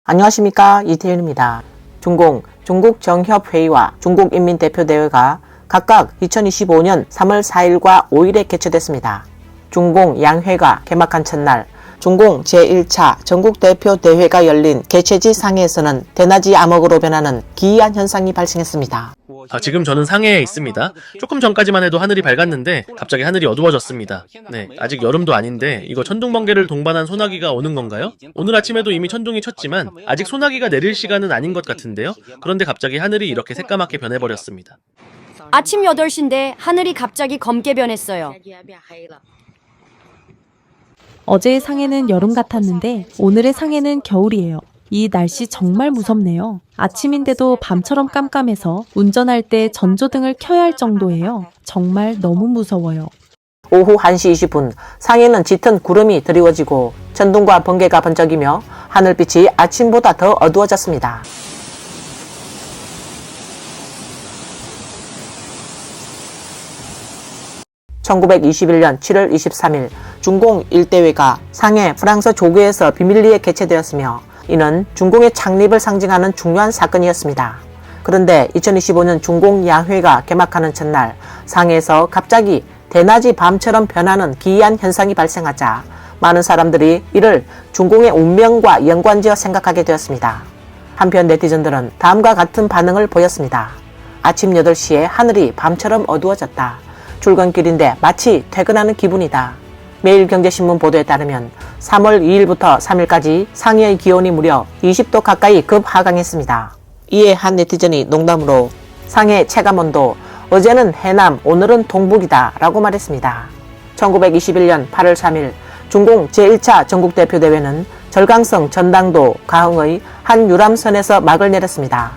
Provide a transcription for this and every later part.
안녕하십니까, 이태윤입니다. 중국정협회의와 중국인민대표대회가 각각 2025년 3월 4일과 5일에 개최됐습니다. 중공 양회가 개막한 첫날 중공 제1차 전국대표대회가 열린 개최지 상해에서는 대낮이 암흑으로 변하는 기이한 현상이 발생했습니다. 지금 저는 상해에 있습니다. 조금 전까지만 해도 하늘이 밝았는데 갑자기 하늘이 어두워졌습니다. 네, 아직 여름도 아닌데 이거 천둥번개를 동반한 소나기가 오는 건가요? 오늘 아침에도 이미 천둥이 쳤지만 아직 소나기가 내릴 시간은 아닌 것 같은데요. 그런데 갑자기 하늘이 이렇게 새까맣게 변해버렸습니다. 아침 8시인데 하늘이 갑자기 검게 변했어요. 어제의 상해는 여름 같았는데 오늘의 상해는 겨울이에요. 이 날씨 정말 무섭네요. 아침인데도 밤처럼 깜깜해서 운전할 때 전조등을 켜야 할 정도예요. 정말 너무 무서워요. 오후 1시 20분 상해는 짙은 구름이 드리워지고 천둥과 번개가 번쩍이며 하늘빛이 아침보다 더 어두워졌습니다. (1921년 7월 23일) 중공 1대회가 상해 프랑스 조교에서 비밀리에 개최되었으며 이는 중공의 창립을 상징하는 중요한 사건이었습니다. 그런데 2025년 중공 양회가 개막하는 첫날 상해에서 갑자기 대낮이 밤처럼 변하는 기이한 현상이 발생하자 많은 사람들이 이를 중공의 운명과 연관지어 생각하게 되었습니다. 한편 네티즌들은 다음과 같은 반응을 보였습니다. 아침 8시에 하늘이 밤처럼 어두워졌다. 출근길인데 마치 퇴근하는 기분이다. 매일경제신문 보도에 따르면 3월 2일부터 3일까지 상해의 기온이 무려 20도 가까이 급하강했습니다. 이에 한 네티즌이 농담으로 상해 체감온도 어제는 해남, 오늘은 동북이다 라고 말했습니다. 1921년 8월 3일 중공 제1차 전국대표대회는 절강성 전당도 가흥의 한 유람선에서 막을 내렸습니다.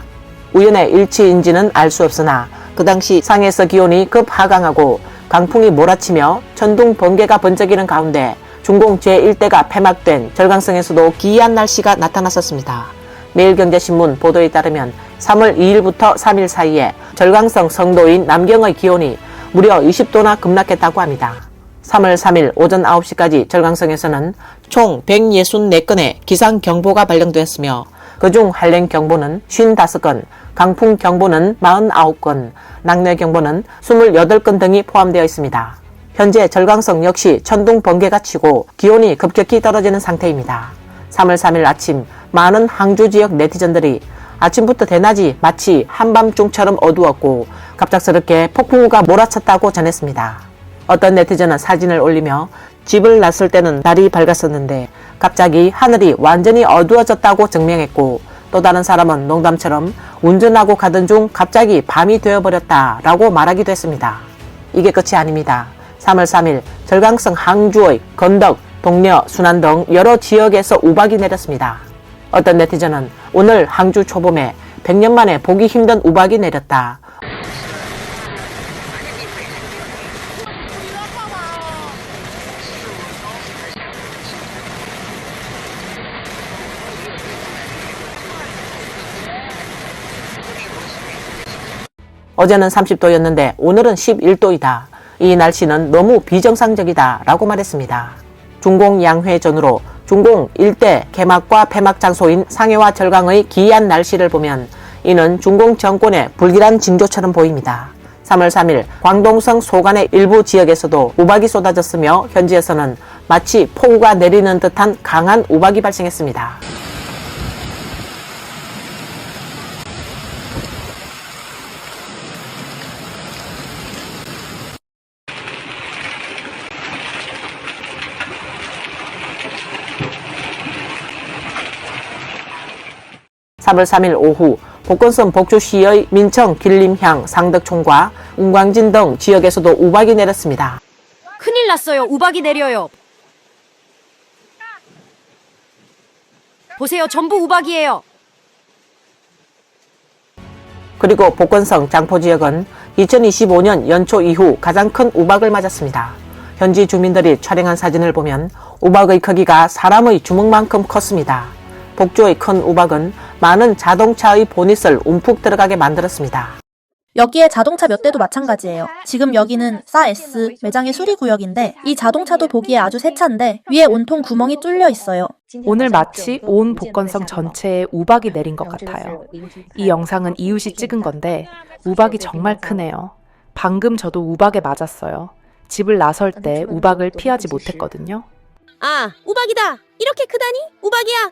우연의 일치인지는 알 수 없으나 그 당시 상해에서 기온이 급하강하고 강풍이 몰아치며 천둥 번개가 번쩍이는 가운데 중공 제1대가 폐막된 절강성에서도 기이한 날씨가 나타났었습니다. 매일경제신문 보도에 따르면 3월 2일부터 3일 사이에 절강성 성도인 남경의 기온이 무려 20도나 급락했다고 합니다. 3월 3일 오전 9시까지 절강성에서는 총 164건의 기상경보가 발령되었으며 그중 한랭경보는 55건, 강풍경보는 49건, 낙뢰경보는 28건 등이 포함되어 있습니다. 현재 절강성 역시 천둥 번개가 치고 기온이 급격히 떨어지는 상태입니다. 3월 3일 아침 많은 항주 지역 네티즌들이 아침부터 대낮이 마치 한밤중처럼 어두웠고 갑작스럽게 폭풍우가 몰아쳤다고 전했습니다. 어떤 네티즌은 사진을 올리며 집을 났을 때는 날이 밝았었는데 갑자기 하늘이 완전히 어두워졌다고 증명했고 또 다른 사람은 농담처럼 운전하고 가던 중 갑자기 밤이 되어버렸다 라고 말하기도 했습니다. 이게 끝이 아닙니다. 3월 3일 절강성 항주의 건덕, 동려, 순안 등 여러 지역에서 우박이 내렸습니다. 어떤 네티즌은 오늘 항주 초봄에 100년 만에 보기 힘든 우박이 내렸다. 어제는 30도였는데 오늘은 11도이다. 이 날씨는 너무 비정상적이다 라고 말했습니다. 중공 양회 전후로 중공 1대 개막과 폐막 장소인 상해와 절강의 기이한 날씨를 보면 이는 중공 정권의 불길한 징조처럼 보입니다. 3월 3일 광동성 소간의 일부 지역에서도 우박이 쏟아졌으며 현지에서는 마치 폭우가 내리는 듯한 강한 우박이 발생했습니다. (3월 3일) 오후 복건성 복주시의 민청, 길림향, 상덕촌과 운광진 등 지역에서도 우박이 내렸습니다. 큰일 났어요. 우박이 내려요. 보세요. 전부 우박이에요. 그리고 복건성 장포 지역은 2025년 연초 이후 가장 큰 우박을 맞았습니다. 현지 주민들이 촬영한 사진을 보면 우박의 크기가 사람의 주먹만큼 컸습니다. 복주의 큰 우박은 많은 자동차의 보닛을 움푹 들어가게 만들었습니다. 여기에 자동차 몇 대도 마찬가지예요. 지금 여기는 싸S 매장의 수리구역인데 이 자동차도 보기에 아주 새 차인데 위에 온통 구멍이 뚫려 있어요. 오늘 마치 온 복건성 전체에 우박이 내린 것 같아요. 이 영상은 이웃이 찍은 건데 우박이 정말 크네요. 방금 저도 우박에 맞았어요. 집을 나설 때 우박을 피하지 못했거든요. 아, 우박이다. 이렇게 크다니? 우박이야.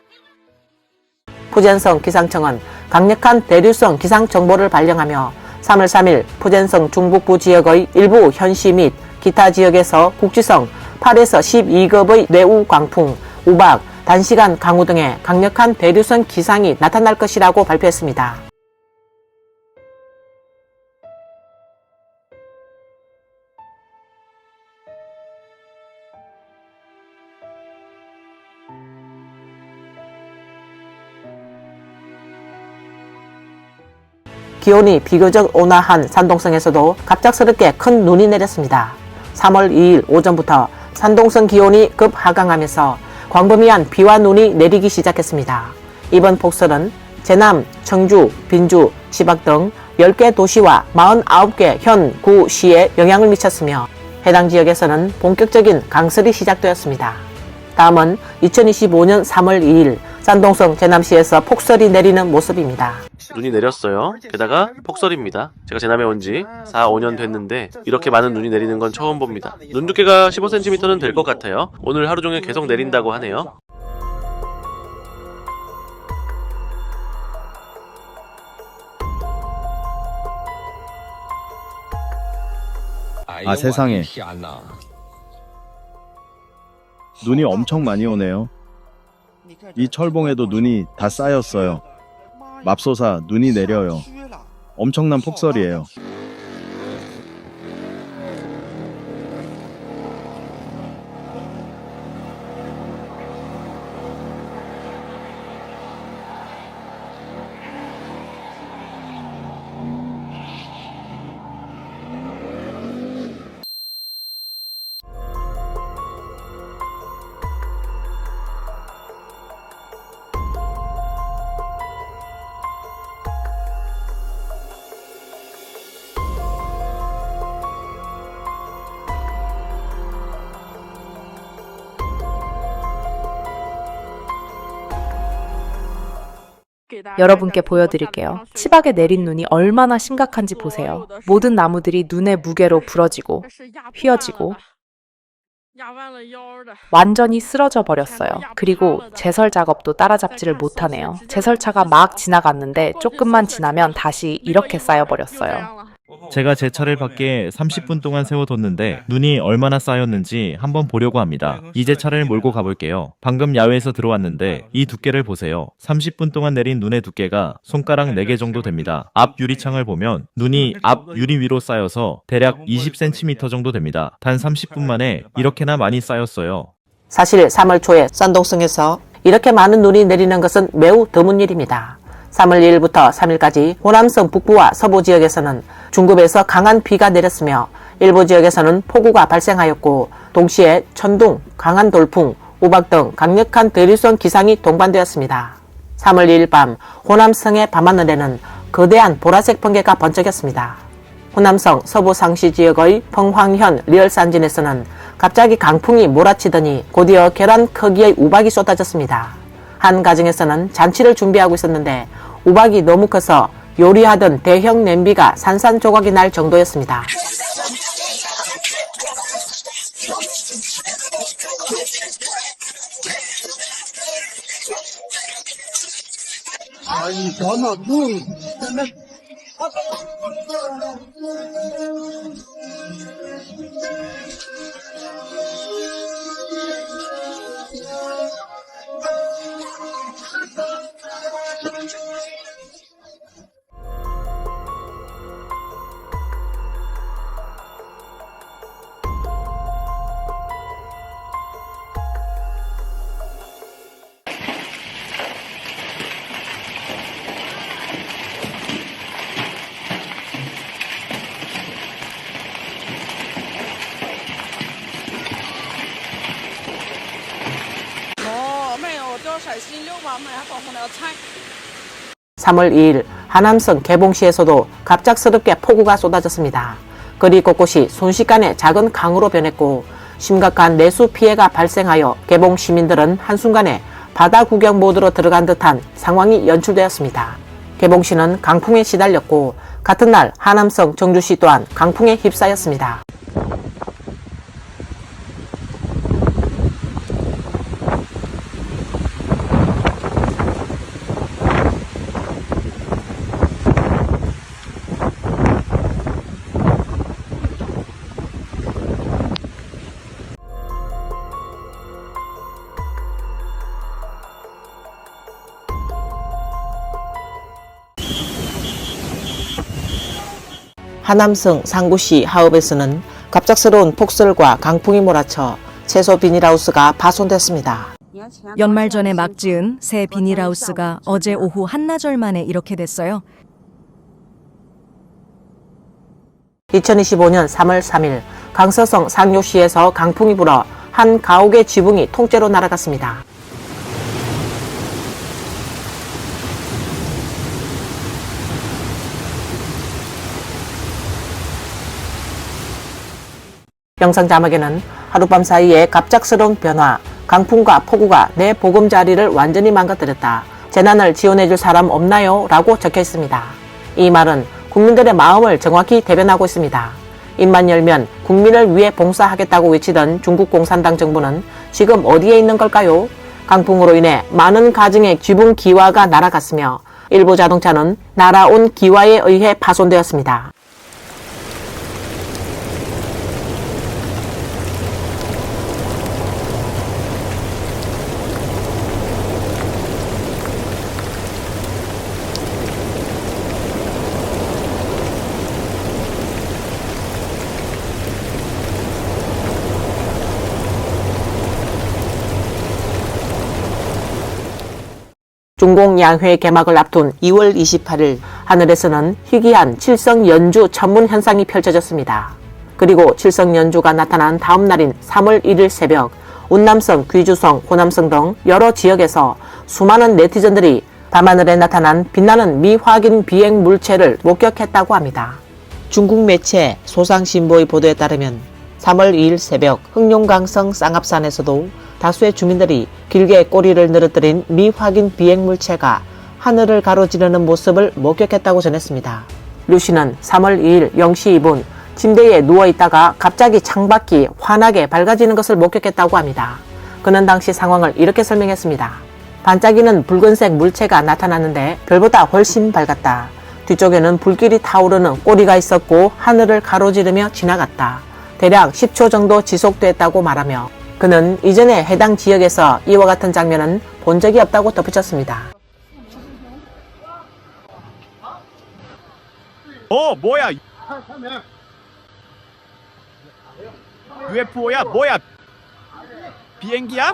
푸젠성 기상청은 강력한 대류성 기상 정보를 발령하며 3월 3일 푸젠성 중북부 지역의 일부 현시 및 기타 지역에서 국지성 8에서 12급의 뇌우 광풍, 우박, 단시간 강우 등의 강력한 대류성 기상이 나타날 것이라고 발표했습니다. 기온이 비교적 온화한 산동성에서도 갑작스럽게 큰 눈이 내렸습니다. 3월 2일 오전부터 산동성 기온이 급하강하면서 광범위한 비와 눈이 내리기 시작했습니다. 이번 폭설은 제남, 청주, 빈주, 시박 등 10개 도시와 49개 현, 구, 시에 영향을 미쳤으며 해당 지역에서는 본격적인 강설이 시작되었습니다. 다음은 2025년 3월 2일 산동성 제남시에서 폭설이 내리는 모습입니다. 눈이 내렸어요. 게다가 폭설입니다. 제가 제남에 온 지 4, 5년 됐는데 이렇게 많은 눈이 내리는 건 처음 봅니다. 눈 두께가 15cm는 될 것 같아요. 오늘 하루 종일 계속 내린다고 하네요. 아, 세상에. 눈이 엄청 많이 오네요. 이 철봉에도 눈이 다 쌓였어요. 맙소사 눈이 내려요. 엄청난 폭설이에요. 여러분께 보여드릴게요. 치박에 내린 눈이 얼마나 심각한지 보세요. 모든 나무들이 눈의 무게로 부러지고 휘어지고 완전히 쓰러져 버렸어요. 그리고 제설 작업도 따라잡지를 못하네요. 제설차가 막 지나갔는데 조금만 지나면 다시 이렇게 쌓여버렸어요. 제가 제 차를 밖에 30분 동안 세워뒀는데 눈이 얼마나 쌓였는지 한번 보려고 합니다. 이제 차를 몰고 가볼게요. 방금 야외에서 들어왔는데 이 두께를 보세요. 30분 동안 내린 눈의 두께가 손가락 4개 정도 됩니다. 앞 유리창을 보면 눈이 앞 유리 위로 쌓여서 대략 20cm 정도 됩니다. 단 30분 만에 이렇게나 많이 쌓였어요. 사실 3월 초에 산동성에서 이렇게 많은 눈이 내리는 것은 매우 드문 일입니다. 3월 2일부터 3일까지 호남성 북부와 서부 지역에서는 중급에서 강한 비가 내렸으며 일부 지역에서는 폭우가 발생하였고 동시에 천둥, 강한 돌풍, 우박 등 강력한 대류성 기상이 동반되었습니다. 3월 2일 밤 호남성의 밤하늘에는 거대한 보라색 번개가 번쩍였습니다. 호남성 서부 상시 지역의 펑황현 리얼산진에서는 갑자기 강풍이 몰아치더니 곧이어 계란 크기의 우박이 쏟아졌습니다. 한 가정에서는 잔치를 준비하고 있었는데 우박이 너무 커서 요리하던 대형 냄비가 산산조각이 날 정도였습니다. (3월 2일) 하남성 개봉시에서도 갑작스럽게 폭우가 쏟아졌습니다. 거리 곳곳이 순식간에 작은 강으로 변했고 심각한 내수 피해가 발생하여 개봉 시민들은 한순간에 바다 구경 모드로 들어간 듯한 상황이 연출되었습니다. 개봉시는 강풍에 시달렸고 같은 날 하남성 정주시 또한 강풍에 휩싸였습니다. 하남성 상구시 하읍에서는 갑작스러운 폭설과 강풍이 몰아쳐 채소 비닐하우스가 파손됐습니다. 연말 전에 막 지은 새 비닐하우스가 어제 오후 한나절 만에 이렇게 됐어요. 2025년 3월 3일 강서성 상요시에서 강풍이 불어 한 가옥의 지붕이 통째로 날아갔습니다. 영상 자막에는 하룻밤 사이에 갑작스러운 변화, 강풍과 폭우가 내 보금자리를 완전히 망가뜨렸다. 재난을 지원해줄 사람 없나요? 라고 적혀 있습니다. 이 말은 국민들의 마음을 정확히 대변하고 있습니다. 입만 열면 국민을 위해 봉사하겠다고 외치던 중국 공산당 정부는 지금 어디에 있는 걸까요? 강풍으로 인해 많은 가정의 지붕 기와가 날아갔으며 일부 자동차는 날아온 기와에 의해 파손되었습니다. 중공 양회 개막을 앞둔 2월 28일 하늘에서는 희귀한 칠성 연주 천문 현상이 펼쳐졌습니다. 그리고 칠성 연주가 나타난 다음 날인 3월 1일 새벽 운남성, 귀주성, 호남성 등 여러 지역에서 수많은 네티즌들이 밤하늘에 나타난 빛나는 미확인 비행 물체를 목격했다고 합니다. 중국 매체 소상신보의 보도에 따르면 3월 2일 새벽 흑룡강성 쌍합산에서도 다수의 주민들이 길게 꼬리를 늘어뜨린 미확인 비행물체가 하늘을 가로지르는 모습을 목격했다고 전했습니다. 류 씨는 3월 2일 0시 2분 침대에 누워있다가 갑자기 창밖이 환하게 밝아지는 것을 목격했다고 합니다. 그는 당시 상황을 이렇게 설명했습니다. 반짝이는 붉은색 물체가 나타났는데 별보다 훨씬 밝았다. 뒤쪽에는 불길이 타오르는 꼬리가 있었고 하늘을 가로지르며 지나갔다. 대략 10초 정도 지속됐다고 말하며 그는 이전에 해당 지역에서 이와 같은 장면은 본 적이 없다고 덧붙였습니다. 뭐야? UFO야? 뭐야? 비행기야?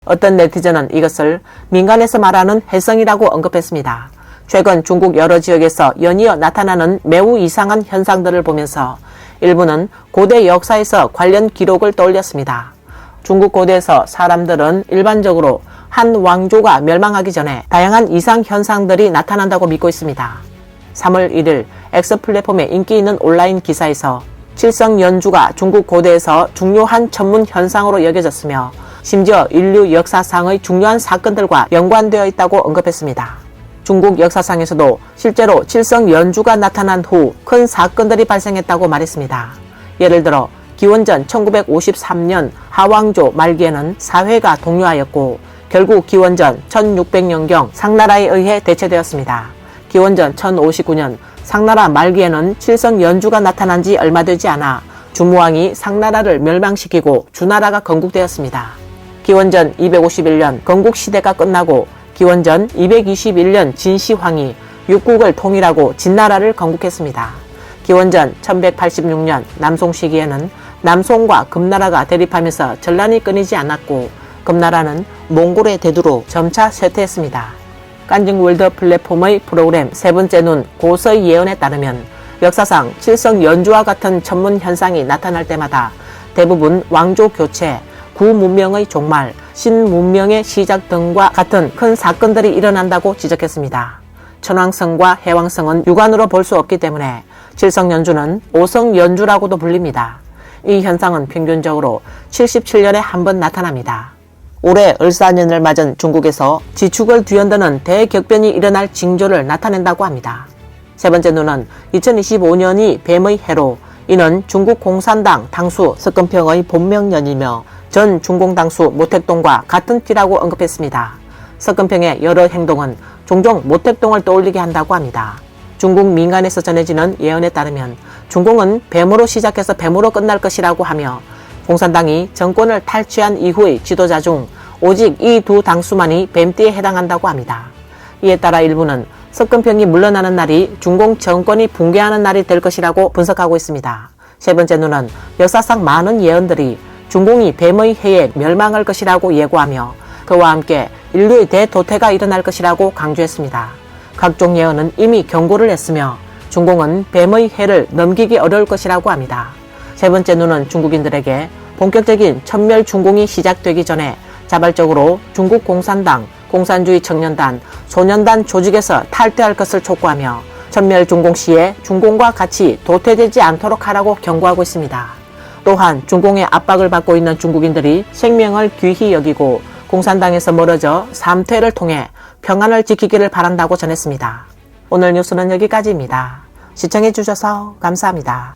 어떤 네티즌은 이것을 민간에서 말하는 혜성이라고 언급했습니다. 최근 중국 여러 지역에서 연이어 나타나는 매우 이상한 현상들을 보면서 일부는 고대 역사에서 관련 기록을 떠올렸습니다. 중국 고대에서 사람들은 일반적으로 한 왕조가 멸망하기 전에 다양한 이상 현상들이 나타난다고 믿고 있습니다. 3월 1일 X 플랫폼에 인기 있는 온라인 기사에서 칠성 연주가 중국 고대에서 중요한 천문 현상으로 여겨졌으며 심지어 인류 역사상의 중요한 사건들과 연관되어 있다고 언급했습니다. 중국 역사상에서도 실제로 칠성 연주가 나타난 후 큰 사건들이 발생했다고 말했습니다. 예를 들어 기원전 1953년 하왕조 말기에는 사회가 동요하였고 결국 기원전 1600년경 상나라에 의해 대체되었습니다. 기원전 1059년 상나라 말기에는 칠성 연주가 나타난 지 얼마 되지 않아 주무왕이 상나라를 멸망시키고 주나라가 건국되었습니다. 기원전 251년 건국시대가 끝나고 기원전 221년 진시황이 육국을 통일하고 진나라를 건국했습니다. 기원전 1186년 남송 시기에는 남송과 금나라가 대립하면서 전란이 끊이지 않았고 금나라는 몽골의 대두로 점차 쇠퇴했습니다. 깐증월드 플랫폼의 프로그램 세 번째 눈 고서의 예언에 따르면 역사상 칠성 연주와 같은 천문 현상이 나타날 때마다 대부분 왕조 교체, 구문명의 종말, 신문명의 시작 등과 같은 큰 사건들이 일어난다고 지적했습니다. 천왕성과 해왕성은 육안으로 볼 수 없기 때문에 칠성연주는 오성연주라고도 불립니다. 이 현상은 평균적으로 77년에 한 번 나타납니다. 올해 을사년을 맞은 중국에서 지축을 뒤흔드는 대격변이 일어날 징조를 나타낸다고 합니다. 세 번째 눈은 2025년이 뱀의 해로 이는 중국 공산당 당수 석건평의 본명년이며 전 중공당수 모택동과 같은 피라고 언급했습니다. 석건평의 여러 행동은 종종 모택동을 떠올리게 한다고 합니다. 중국 민간에서 전해지는 예언에 따르면 중공은 뱀으로 시작해서 뱀으로 끝날 것이라고 하며 공산당이 정권을 탈취한 이후의 지도자 중 오직 이 두 당수만이 뱀띠에 해당한다고 합니다. 이에 따라 일부는 석건평이 물러나는 날이 중공 정권이 붕괴하는 날이 될 것이라고 분석하고 있습니다. 세 번째 눈은 역사상 많은 예언들이 중공이 뱀의 해에 멸망할 것이라고 예고하며 그와 함께 인류의 대도태가 일어날 것이라고 강조했습니다. 각종 예언은 이미 경고를 했으며 중공은 뱀의 해를 넘기기 어려울 것이라고 합니다. 세 번째 눈은 중국인들에게 본격적인 천멸 중공이 시작되기 전에 자발적으로 중국 공산당, 공산주의 청년단, 소년단 조직에서 탈퇴할 것을 촉구하며 천멸 중공 시에 중공과 같이 도태되지 않도록 하라고 경고하고 있습니다. 또한 중공의 압박을 받고 있는 중국인들이 생명을 귀히 여기고 공산당에서 멀어져 삼퇴를 통해 평안을 지키기를 바란다고 전했습니다. 오늘 뉴스는 여기까지입니다. 시청해주셔서 감사합니다.